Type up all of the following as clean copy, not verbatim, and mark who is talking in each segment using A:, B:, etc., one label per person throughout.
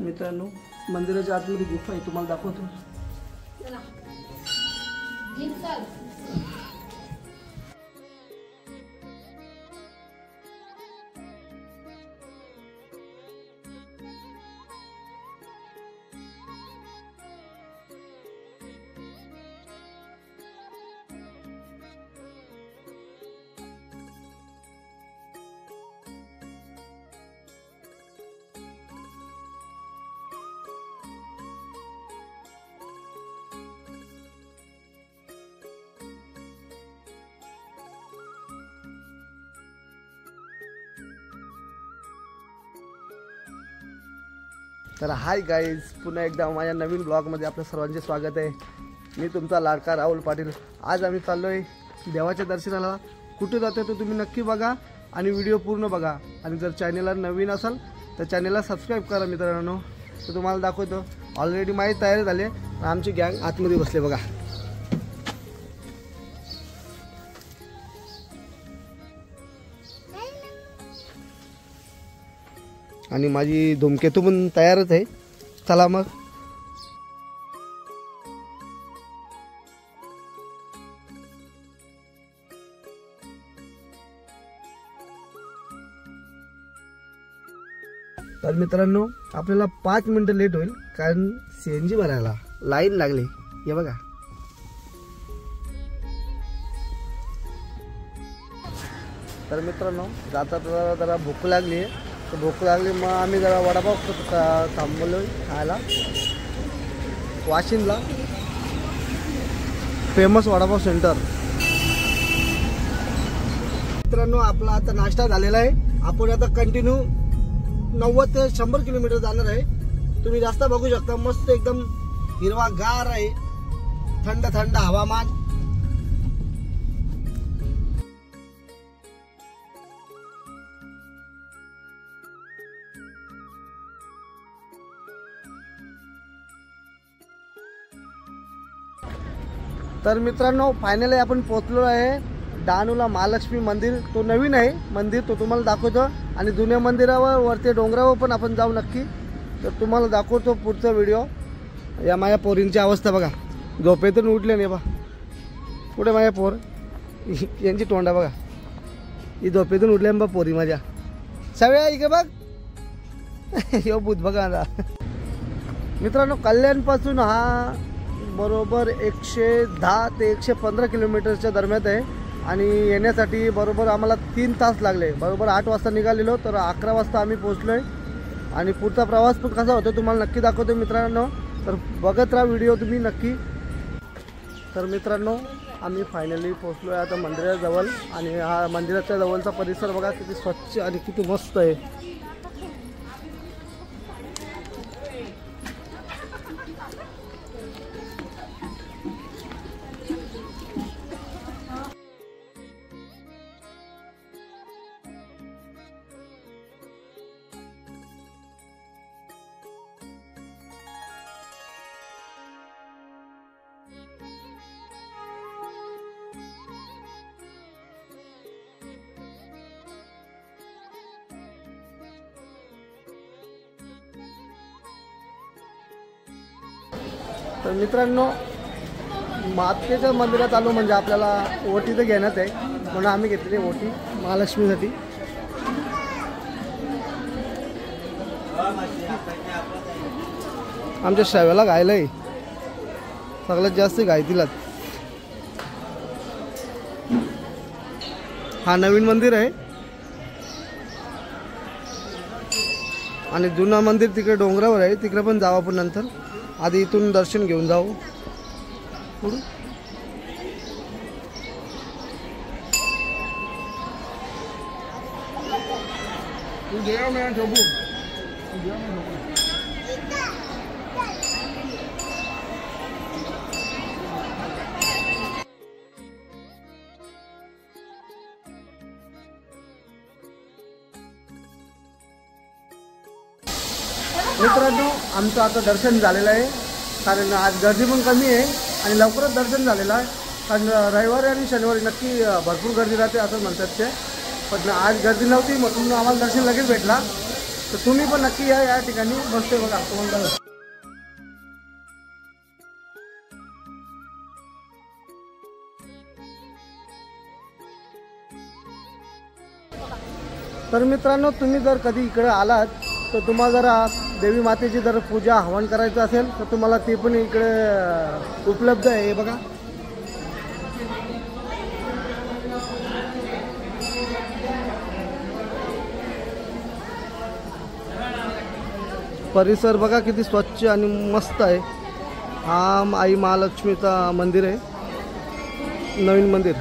A: मित्रांनो मंदिराच्या आतमध्ये गुफा आहे, तुम्हाला दाखवतो. तर हाय गाईज, पुन्हा एकदा माझ्या नवीन ब्लॉगमध्ये आपलं सर्वांचे स्वागत आहे. मी तुमचा लाडका राहुल पाटील. आज आम्ही चाललो आहे देवाच्या दर्शनाला. कुठे जातो तो तुम्ही नक्की बघा आणि व्हिडिओ पूर्ण बघा. आणि जर चॅनलला नवीन असाल तर चॅनलला सबस्क्राईब करा मित्रांनो. तर तुम्हाला दाखवतो ऑलरेडी माझी तयारी झाली आहे. आमची गँग आतमध्ये बसले बघा. आणि माझी धूमकेतू पण तयारच आहे. चला मग. तर मित्रांनो आपल्याला 5 मिनिटं लेट होईल, कारण CNG भरायला लाईन लागली. हे बघा. तर मित्रांनो जाता जरा भूक लागली आहे. तर भूक लागली मग आम्ही जरा वडापाव थांबलो खायला. वाशिमला फेमस वडापाव सेंटर. मित्रांनो आपला आता नाश्ता झालेला आहे. आपण आता कंटिन्यू 90 ते 100 किलोमीटर जाणार आहे. तुम्ही जास्त बघू शकता. मस्त एकदम हिरवागार आहे, थंड थंड हवामान. तर मित्रांनो फायनली आपण पोहोचलो आहे डहाणूला. महालक्ष्मी मंदिर तो नवीन आहे मंदिर, तो तुम्हाला दाखवतो. आणि जुन्या मंदिरावर वरती डोंगरावर पण आपण जाऊ नक्की. तर तुम्हाला दाखवतो पुढचा व्हिडिओ. या माझ्या पोरींची अवस्था बघा, झोपेतून उठले नाही बा. पुढे माझ्या पोर यांची तोंडा बघा. ही झोपेतून उठल्या बा पोरी माझ्या. सगळ्या इकडे बघ. यो भूत बघा आता. मित्रांनो कल्याणपासून हा बरोबर 110 ते 115 किलोमीटरच्या दरम्यान आहे. आणि येण्यासाठी बरोबर आम्हाला 3 तास लागले. बरोबर 8 वाजता निघालेलो, तर 11 वाजता आम्ही पोहोचलो आहे. आणि पुढचा प्रवास पण कसा होतो तुम्हाला नक्की दाखवतो मित्रांनो. तर बघत राहा व्हिडिओ तुम्ही नक्की. तर मित्रांनो आम्ही फायनली पोहोचलो आहे आता मंदिराजवळ. आणि हा मंदिराच्या जवळचा परिसर बघा किती स्वच्छ आणि किती मस्त आहे. तर मित्रांनो मातेच्या मंदिरात आलो म्हणजे आपल्याला ओटी तर घेण्यात आहे, म्हणून आम्ही घेतली ओटी महालक्ष्मीसाठी. आमच्या शेव्याला गायला आहे सगळ्यात जास्त गाय तिलाच. हा नवीन मंदिर आहे. आणि जुना मंदिर तिकडे डोंगरावर आहे, तिकडे पण जाऊ आपण नंतर. आधी इथून दर्शन घेऊन जाऊ. मित्रांनो आमचं आता दर्शन झालेलं आहे, कारण आज गर्दी पण कमी आहे आणि लवकरच दर्शन झालेलं आहे. कारण रविवारी आणि शनिवारी नक्की भरपूर गर्दी राहते असं म्हणतात ते, पण आज गर्दी नव्हती म्हणून आम्हाला दर्शन लगेच भेटला. तर तुम्ही पण नक्की या ठिकाणी मस्त आहे बघा तुम्हाला. तर मित्रांनो, तुम्ही जर कधी इकडे आलात तर तुम्हाला जरा देवी मातेची जर पूजा हवन करायचं असेल तर तुम्हाला ते पण इकडे उपलब्ध आहे. हे बघा परिसर बघा किती स्वच्छ आणि मस्त आहे. हा आई महालक्ष्मीचा मंदिर आहे, नवीन मंदिर.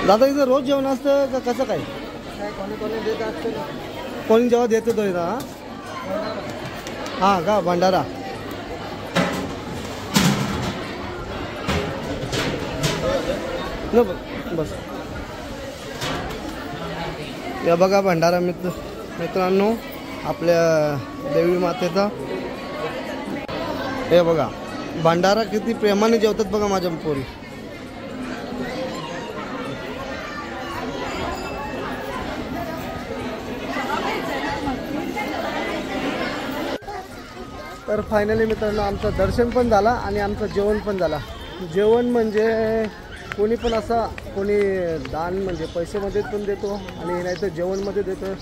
A: दादा इथं रोज जेवण असतं का कसं काय? कोणी देत असतं, कोणी जेव्हा देतो तो इथं. हां का भंडारा. बस या बघा भंडारा मित्रांनो आपल्या देवी मातेचा. हे बघा भंडारा किती प्रेमाने जेवतात बघा माझ्या पोरी. तर फायनली मित्रांनो आमचं दर्शन पण झालं आणि आमचं जेवण पण झालं. जेवण म्हणजे कोणी पण असा कोणी दान म्हणजे पैसेमध्ये पण देतो आणि नाही तर जेवणमध्ये देतो.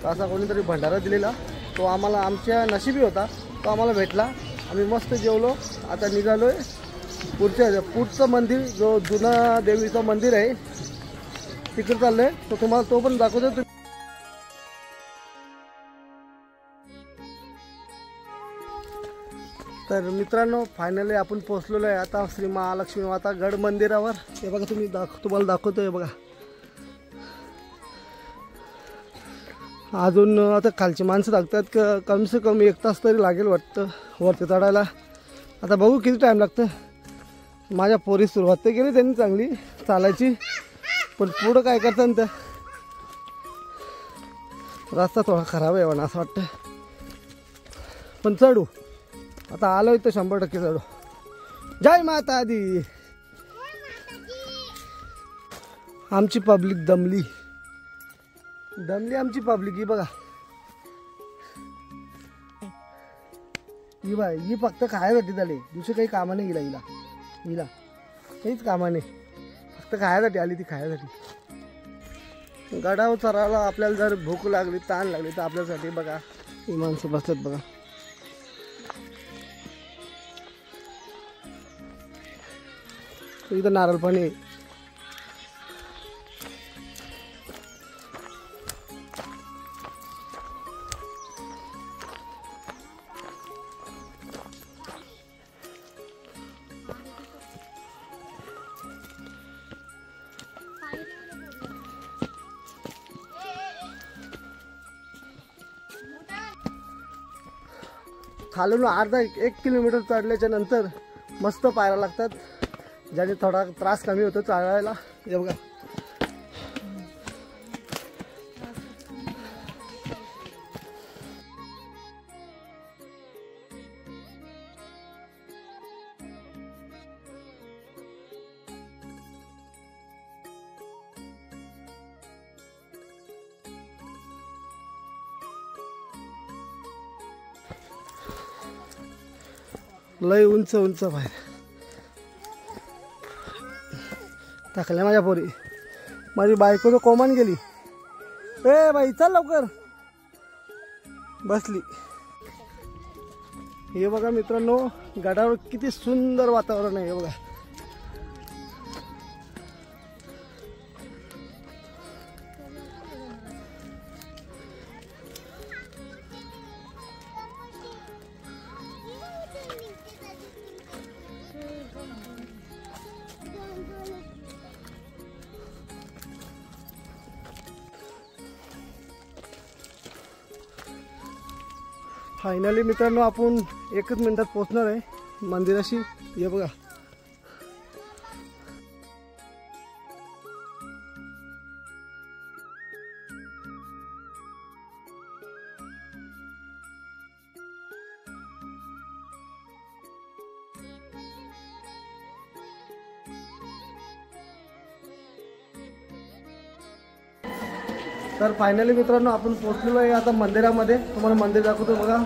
A: तर असा कोणीतरी भंडारा दिलेला तो आम्हाला आमच्या नशिबी होता, तो आम्हाला भेटला. आम्ही मस्त जेवलो. आता निघालो आहे पुढचं मंदिर जो जुना देवीचं मंदिर आहे तिकडे चाललं आहे. तर तुम्हाला तो पण दाखवतो. तर मित्रांनो फायनली आपण पोहोचलेलो आहे आता श्री महालक्ष्मी माता गड मंदिरावर. हे बघा तुम्हाला दाखवतो. हे बघा अजून आता खालची माणसं लागतात कम से कम 1 तास तरी लागेल वाटतं वरती चढायला. आता बघू किती टाईम लागतं. माझ्या पोरी सुरुवात तर केली त्यांनी चांगली चालायची, पण पुढं काय करतात ना रस्ता थोडा खराब आहे म्हणा असं वाटतं. पण चढू आता आलोय तर 100% चढू. जय माता दी. आमची पब्लिक दमली आमची पब्लिक. ही बघा ही बाय ही फक्त खायसाठी झाली, दुसरं काही कामा नाही. हिला काहीच कामा नाही, फक्त खायसाठी आली ती खायसाठी. गडावर चढायला आपल्याला जर भूक लागली ताण लागली तर आपल्यासाठी बघा ही माणसं बसतात बघा. इथं नारळ पाणी आहे. खालून अर्धा 1 किलोमीटर चढल्याच्या नंतर मस्त पायऱ्या लागतात ज्याने थोडा त्रास कमी होतो चालायला. हे बघा लय उंच बाहेर टाकल्या माझ्या पोरी. माझी बायको तर कोमान गेली. ए बाई चल लवकर. बसली. हे बघा मित्रांनो गडावर किती सुंदर वातावरण आहे. हे बघा फायनली मित्रांनो आपण 1 मिनिटात पोहोचणार आहे मंदिराशी. हे बघा तर फायनली मित्रांनो आपण पोहोचलेलो आहे आता मंदिरामध्ये. तुम्हाला मंदिर दाखवतो बघा.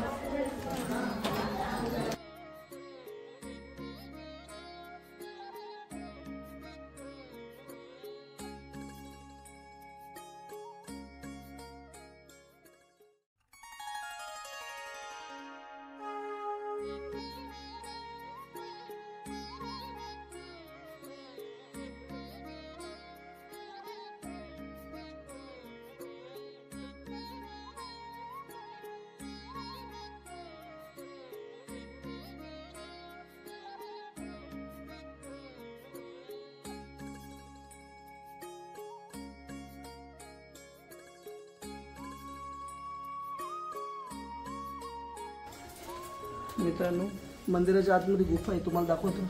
A: मित्रांनो मंदिराच्या आतमध्ये गुफा आहे, तुम्हाला दाखवतो.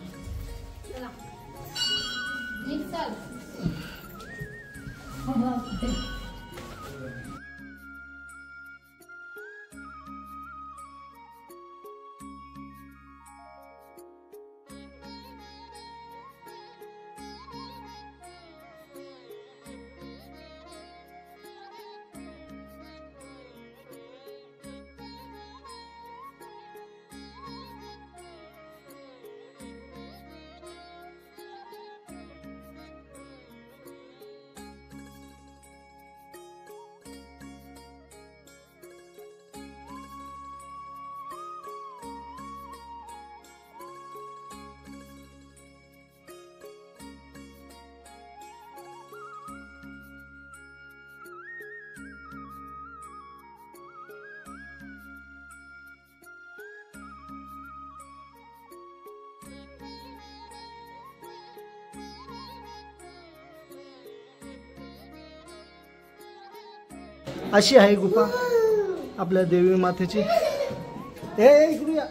A: अशी आहे गुफा आपल्या देवी मातेची. हे इकडे या.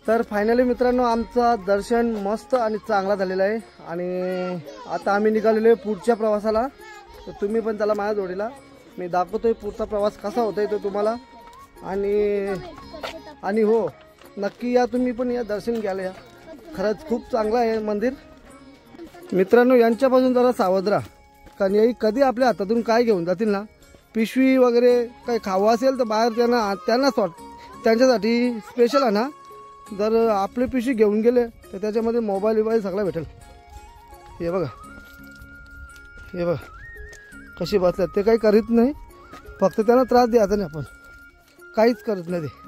A: तर फायनली मित्रांनो आमचा दर्शन मस्त आणि चांगला झालेला आहे आणि आता आम्ही निघालेलो आहे पुढच्या प्रवासाला. तर तुम्ही पण त्याला माझ्या जोडीला मी दाखवतोय पुढचा प्रवास कसा होतोय तो तुम्हाला. आणि हो नक्की या, तुम्ही पण या दर्शन घ्यायला या. खरंच खूप चांगलं आहे मंदिर. मित्रांनो यांच्यापासून जरा सावध राहा, कारण याही कधी आपल्या हातातून काय घेऊन जातील ना, पिशवी वगैरे काही खावं असेल तर बाहेर त्यांच्यासाठी स्पेशल आहे ना. जर आपले पिशवी घेऊन गेले तर त्याच्यामध्ये मोबाईल सगळं भेटेल. हे बघा कशी बसल्यात, ते काही करीत नाही, फक्त त्यांना त्रास द्यायचा नाही, आपण काहीच करत नाही ते.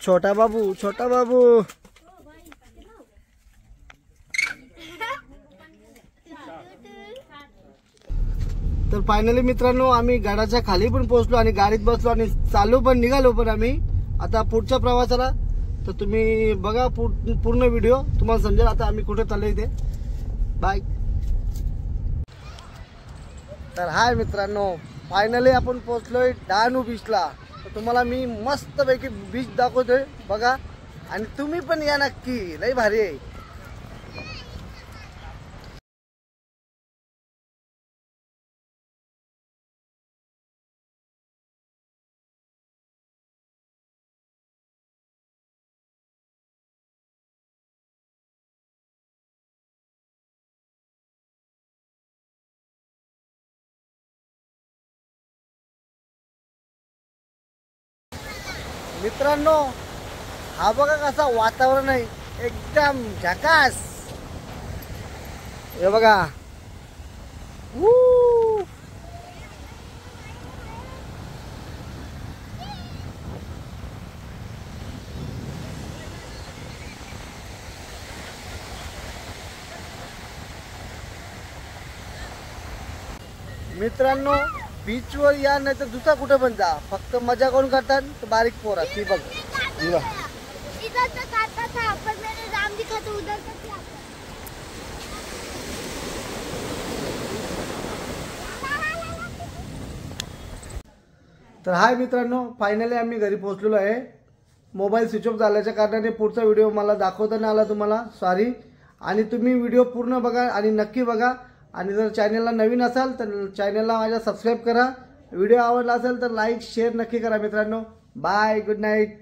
A: छोटा बाबू तर फायनली मित्रांनो आम्ही गडाच्या खाली पण पोहोचलो आणि गाडीत बसलो आणि निघालो पण आम्ही आता पुढच्या प्रवासाला. तर तुम्ही बघा पूर्ण व्हिडिओ, तुम्हाला समजेल आता आम्ही कुठे चाललो इथे. बाय. तर हाय मित्रांनो फायनली आपण पोहोचलोय डहाणू बीचला. तर तुम्हाला मी मस्तपैकी बीच दाखवतोय बघा, आणि तुम्ही पण या नक्की, लय भारी आहे. मित्रांनो हा बघा कसा वातावरण आहे, एकदम झकास. हे बघा मित्रांनो, बीचवर या नाही तर दुसरा कुठे पण जा, फक्त मजा कोण करतात तर बारीक पोरा. ती बघ
B: इधर तक आता था पर मैंने राम दिखा तो उधर तक आता.
A: तर हाय मित्रांनो, फायनली आम्ही घरी पोहोचलेलो आहे. मोबाईल स्विच ऑफ झाल्याच्या कारणाने पुढचा व्हिडिओ मला दाखवता नाही आला, तुम्हाला सॉरी. आणि तुम्ही व्हिडिओ पूर्ण बघा आणि नक्की बघा. आणि जर चॅनलला नवीन असाल तर चॅनलला माझ्या सबस्क्राईब करा. व्हिडिओ आवडला असेल तर लाईक शेअर नक्की करा मित्रांनो. Bye, good night.